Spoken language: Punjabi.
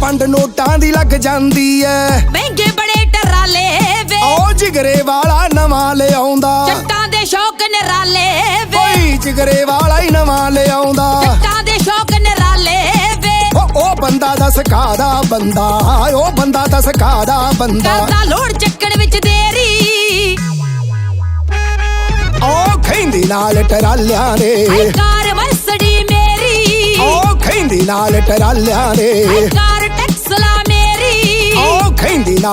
ਪੰਡ ਨੋਟਾਂ ਦੀ ਲੱਗ ਜਾਂਦੀ ਐ ਮਹਿੰਗੇ ਬੜੇ ਟਰਾਲੇ ਵੇ ਓ ਜਿਗਰੇ ਵਾਲਾ ਨਵਾਂ ਲਿਆਉਂਦਾ ਜੱਟਾਂ ਦੇ ਸ਼ੌਕ ਨਿਰਾਲੇ ਵੇ ਓਏ ਜਿਗਰੇ ਵਾਲਾ ਹੀ ਨਵਾਂ ਲਿਆਉਂਦਾ ਜੱਟਾਂ ਦੇ ਸ਼ੌਕ ਨਿਰਾਲੇ ਵੇ ਉਹ ਬੰਦਾ ਦੱਸ ਕਾਦਾ ਬੰਦਾ ਉਹ ਬੰਦਾ ਦੱਸ ਕਾਦਾ ਬੰਦਾ ਕਰਦਾ ਲੋੜ ਚੱਕਣ ਵਿੱਚ ਦੇਰੀ ਉਹ ਖੈਂਦੀ ਨਾਲ ਟਰਾਲਿਆਂ ਦੇ ਕਾਰ ਵਰਸੜੀ ਮੇਰੀ ਉਹ ਖੈਂਦੀ ਨਾਲ ਟਰਾਲਿਆਂ ਦੇ ਕਾਰ ਟੈਕਸਲਾ ਮੇਰੀ ਉਹ ਖੈਂਦੀ ਨਾਲ